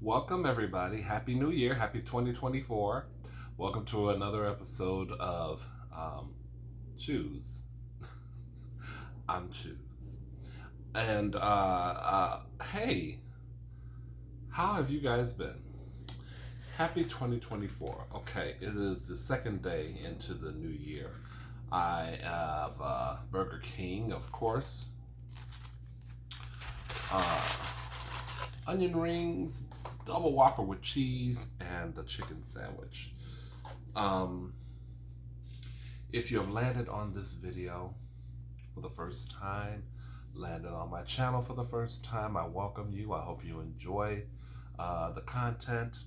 Welcome, everybody. Happy New Year. Happy 2024. Welcome to another episode of Choose. I'm Choose. And hey, how have you guys been? Happy 2024. Okay, it is the second day into the new year. I have Burger King, of course, onion rings, double Whopper with cheese, and the chicken sandwich. If you have landed on this video for the first time, landed on my channel for the first time, I welcome you. I hope you enjoy the content.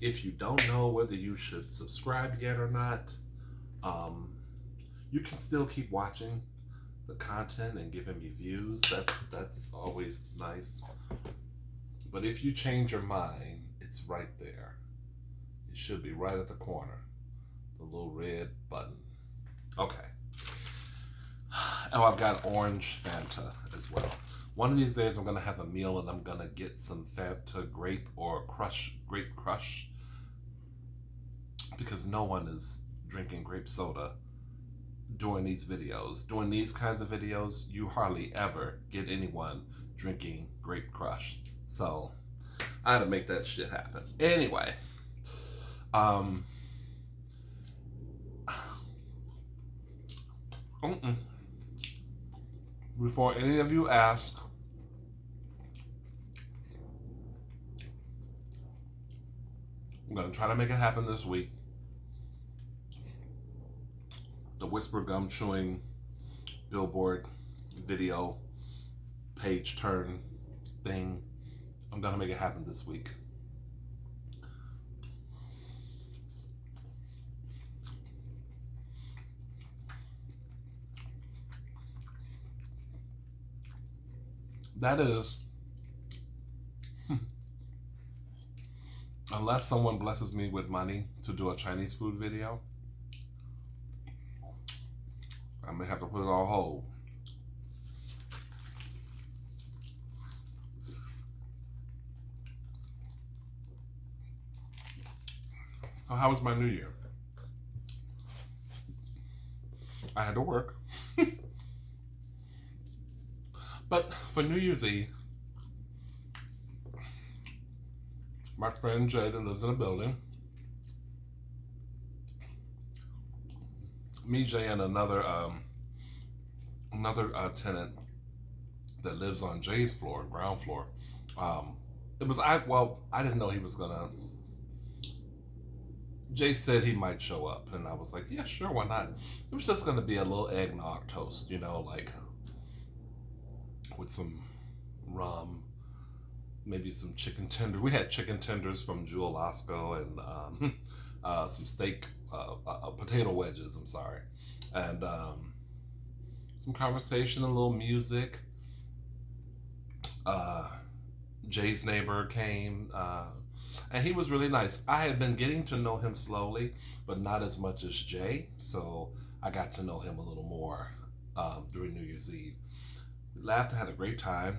If you don't know whether you should subscribe yet or not, you can still keep watching the content and giving me views. That's always nice. But if you change your mind, it's right there. It should be right at the corner, the little red button. Okay. Oh, I've got orange Fanta as well. One of these days I'm gonna have a meal and I'm gonna get some Fanta grape or grape crush, because no one is drinking grape soda doing these videos. Doing these kinds of videos, you hardly ever get anyone drinking grape crush. So I had to make that shit happen. Anyway, before any of you ask, I'm gonna try to make it happen this week. The whisper gum chewing billboard video page turn thing, I'm gonna make it happen this week. That is, unless someone blesses me with money to do a Chinese food video, I may have to put it on hold. So how was my New Year? I had to work. But for New Year's Eve, my friend Jay that lives in a building, me, Jay, and another tenant that lives on Jay's floor, ground floor. I didn't know he was gonna. Jay said he might show up, and I was like, yeah, sure, why not? It was just gonna be a little eggnog toast, like with some rum, maybe some chicken tender. We had chicken tenders from Jewel Osco and some steak, potato wedges. I'm sorry, and some conversation, a little music. Jay's neighbor came, and he was really nice. I had been getting to know him slowly, but not as much as Jay, so I got to know him a little more during New Year's Eve. We laughed, had a great time,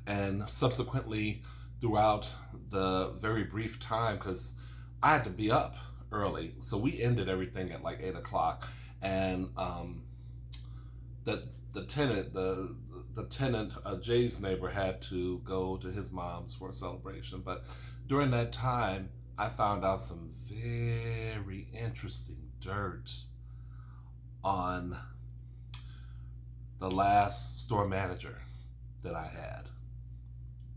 and subsequently throughout the very brief time, because I had to be up early, so we ended everything at like 8 o'clock, and the tenant, Jay's neighbor, had to go to his mom's for a celebration. But during that time, I found out some very interesting dirt on the last store manager that I had,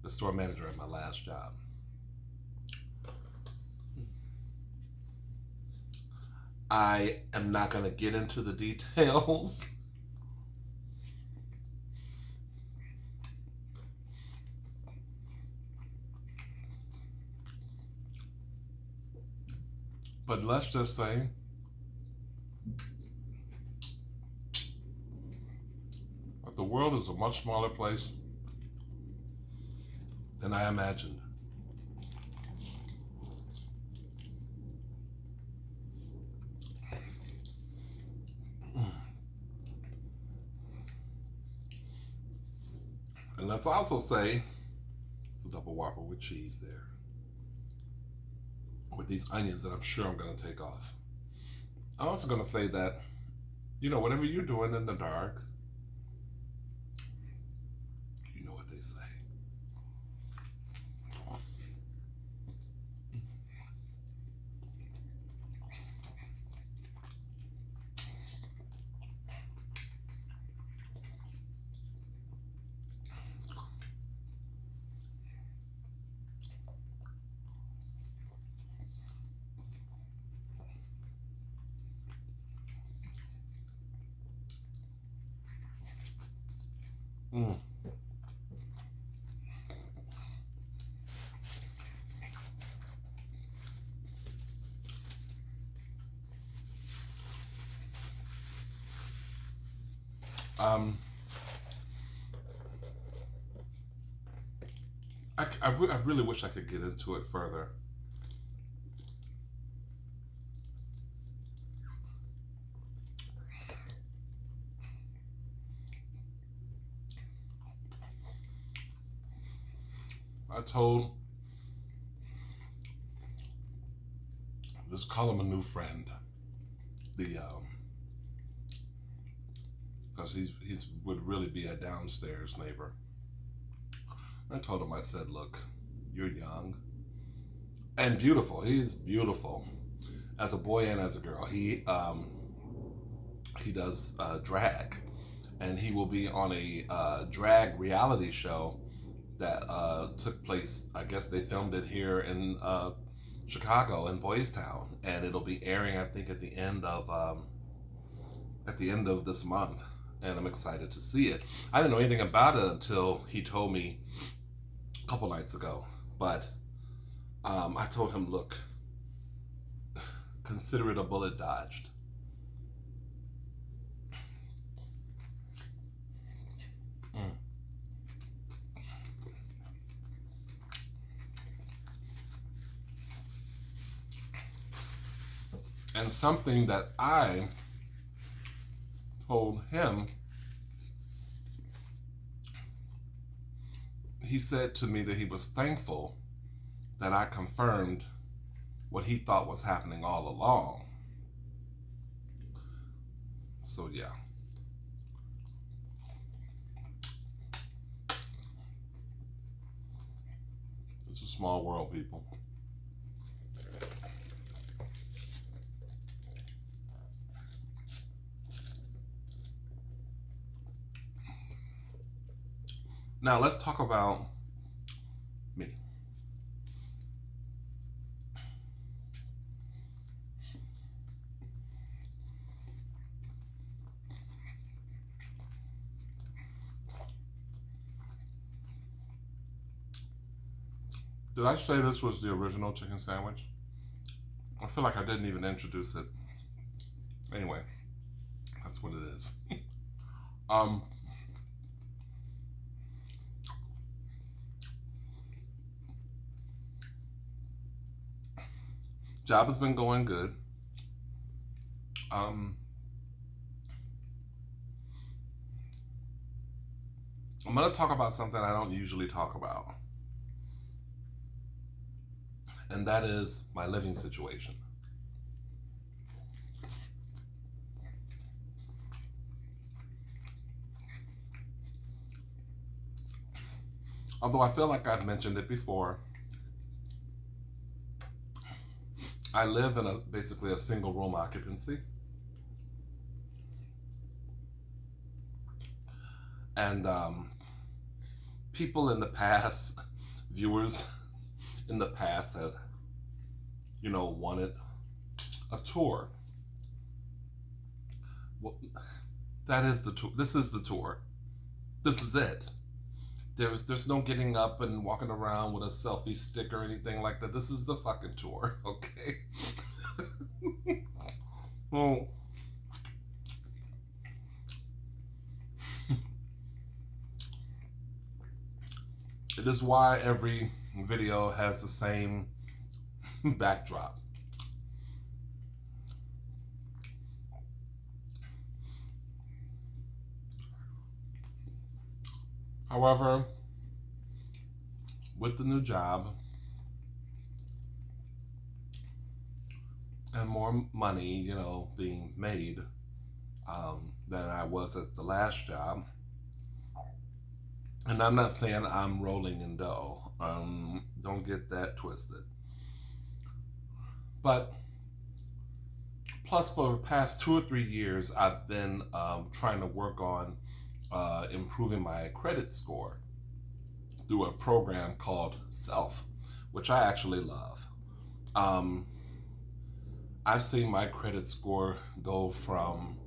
the store manager at my last job. I am not going to get into the details. But let's just say that the world is a much smaller place than I imagined. And let's also say it's a double Whopper with cheese there, with these onions that I'm sure I'm going to take off. I'm also going to say that, whatever you're doing in the dark, you know what they say. Mm. Um, I really wish I could get into it further. I told, let's call him a new friend, because he's would really be a downstairs neighbor. I told him, I said, look, you're young and beautiful. He's beautiful as a boy and as a girl. He does drag, and he will be on a drag reality show that took place. I guess they filmed it here in Chicago in Boys Town, and it'll be airing, I think, at the end of this month. And I'm excited to see it. I didn't know anything about it until he told me a couple nights ago. But I told him, look, consider it a bullet dodged. Mm. And something that I told him, he said to me that he was thankful that I confirmed what he thought was happening all along. So yeah. It's a small world, people. Now let's talk about me. Did I say this was the original chicken sandwich? I feel like I didn't even introduce it. Anyway, that's what it is. um, Job has been going good. I'm going to talk about something I don't usually talk about, and that is my living situation. Although I feel like I've mentioned it before, I live in basically a single room occupancy. And people in the past, viewers in the past have, wanted a tour. Well, that is the tour. This is the tour. This is it. There's no getting up and walking around with a selfie stick or anything like that. This is the fucking tour, okay? Well, it is why every video has the same backdrop. However, with the new job and more money, being made than I was at the last job, and I'm not saying I'm rolling in dough. Don't get that twisted. But plus, for the past 2 or 3 years, I've been trying to work on improving my credit score through a program called Self, which I actually love. Um, I've seen my credit score go from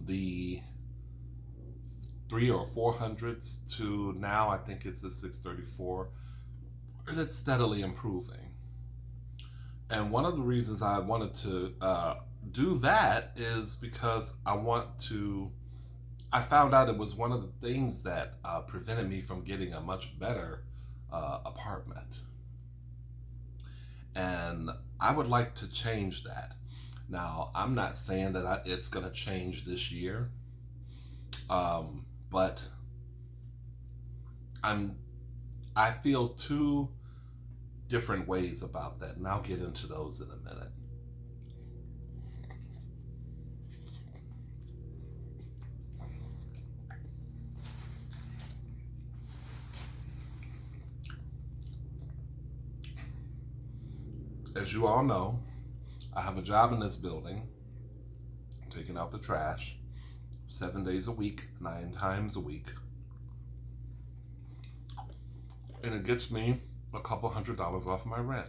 the 300s or 400s to now I think it's a 634, and it's steadily improving. And one of the reasons I wanted to do that is because I found out it was one of the things that prevented me from getting a much better apartment. And I would like to change that. Now, I'm not saying that it's going to change this year, but I feel two different ways about that, and I'll get into those in a minute. As you all know, I have a job in this building, taking out the trash 7 days a week, 9 times a week. And it gets me a couple $100s off my rent.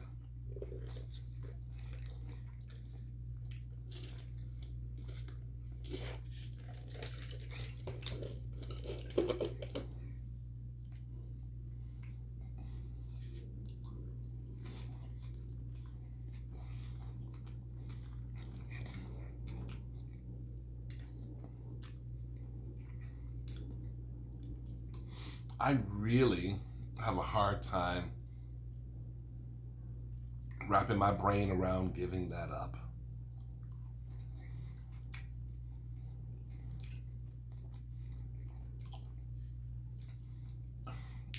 I really have a hard time wrapping my brain around giving that up.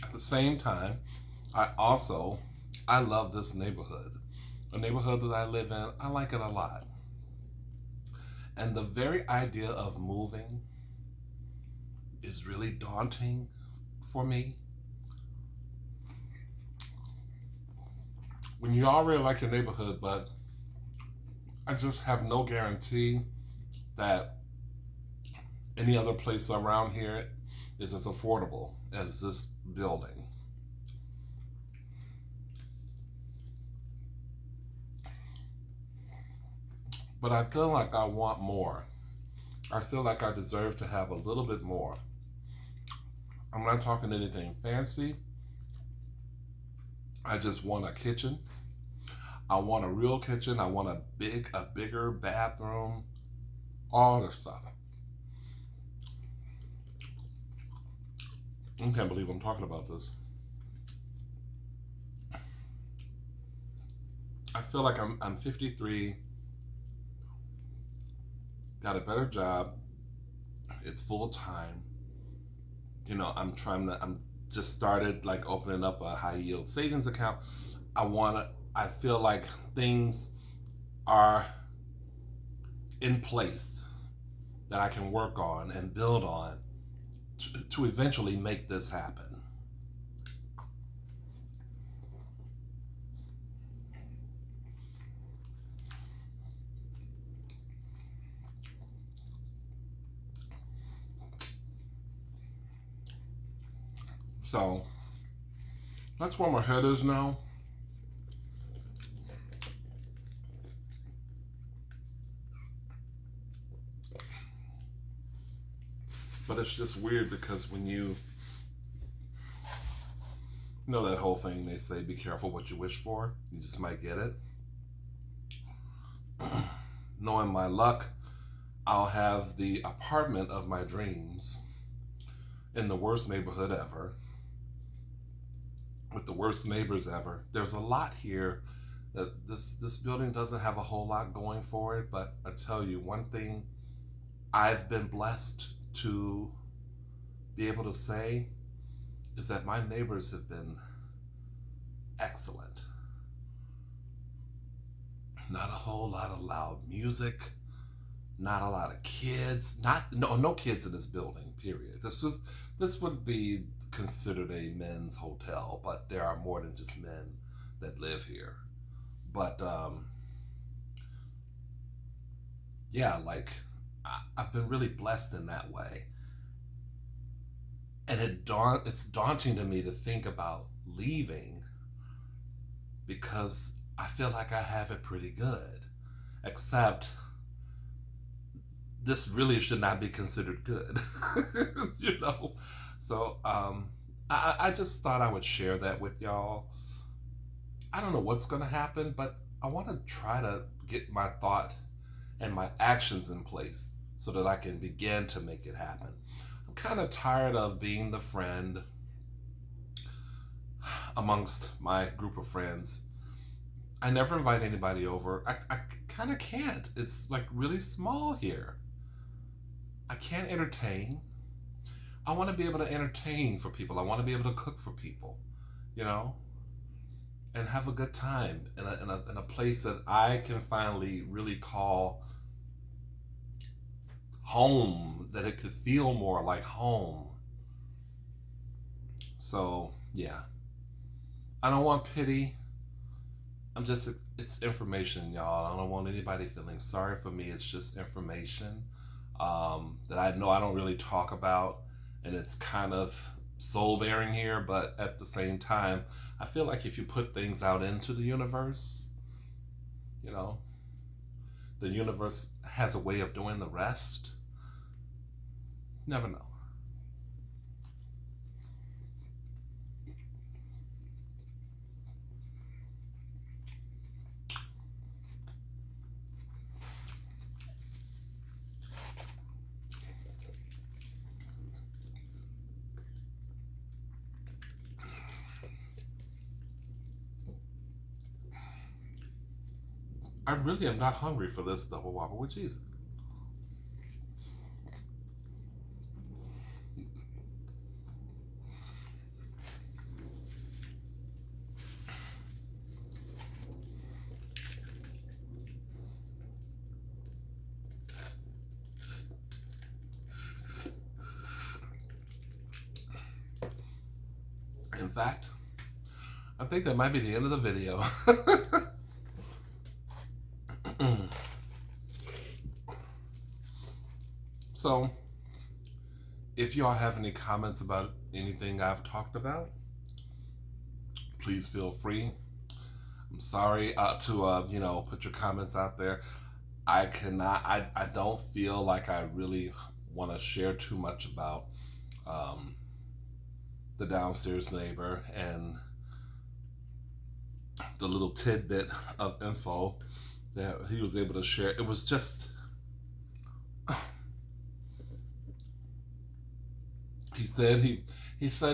At the same time, I love this neighborhood. A neighborhood that I live in, I like it a lot. And the very idea of moving is really daunting for me. When you already like your neighborhood, but I just have no guarantee that any other place around here is as affordable as this building. But I feel like I want more. I feel like I deserve to have a little bit more. I'm not talking anything fancy. I just want a kitchen. I want a real kitchen. I want a bigger bathroom. All this stuff. I can't believe I'm talking about this. I feel like I'm 53, got a better job. It's full time. I'm just started like opening up a high yield savings account. I feel like things are in place that I can work on and build on to eventually make this happen. So that's where my head is now. But it's just weird because when you know that whole thing they say, be careful what you wish for, you just might get it. Knowing my luck, I'll have the apartment of my dreams in the worst neighborhood ever, with the worst neighbors ever. There's a lot here. That this building doesn't have a whole lot going for it, but I tell you one thing, I've been blessed to be able to say is that my neighbors have been excellent. Not a whole lot of loud music, not a lot of kids, no kids in this building, period. This would be considered a men's hotel, but there are more than just men that live here. But yeah, like I've been really blessed in that way. And it's daunting to me to think about leaving because I feel like I have it pretty good. Except this really should not be considered good. you know? So I just thought I would share that with y'all. I don't know what's going to happen, but I want to try to get my thought and my actions in place so that I can begin to make it happen. I'm kind of tired of being the friend amongst my group of friends. I never invite anybody over. I kind of can't. It's like really small here. I can't entertain. I want to be able to entertain for people. I want to be able to cook for people, you know, and have a good time in a place that I can finally really call home, that it could feel more like home. So, yeah. I don't want pity. It's information, y'all. I don't want anybody feeling sorry for me. It's just information that I know I don't really talk about. And it's kind of soul bearing here, but at the same time, I feel like if you put things out into the universe, you know, the universe has a way of doing the rest. Never know. I really am not hungry for this double whopper with cheese. In fact, I think that might be the end of the video. So, if y'all have any comments about anything I've talked about, please feel free. I'm sorry to put your comments out there. I don't feel like I really want to share too much about the downstairs neighbor and the little tidbit of info that he was able to share. It was just he said he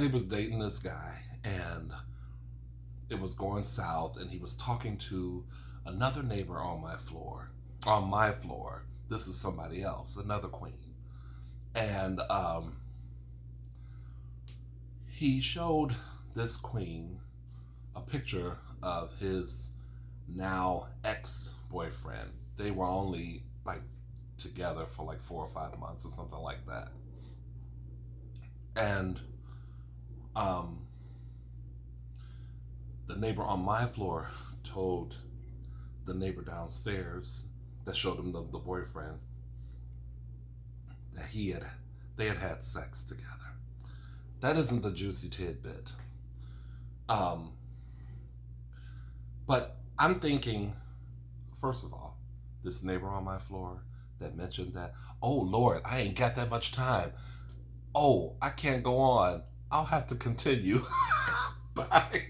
was dating this guy and it was going south, and he was talking to another neighbor on my floor. This is somebody else, another queen. And he showed this queen a picture of his now ex-boyfriend. They were only like together for like 4 or 5 months or something like that. And the neighbor on my floor told the neighbor downstairs that showed him the boyfriend that they had sex together. That isn't the juicy tidbit. But I'm thinking, first of all, this neighbor on my floor that mentioned that, oh Lord, I ain't got that much time. Oh, I can't go on. I'll have to continue. Bye.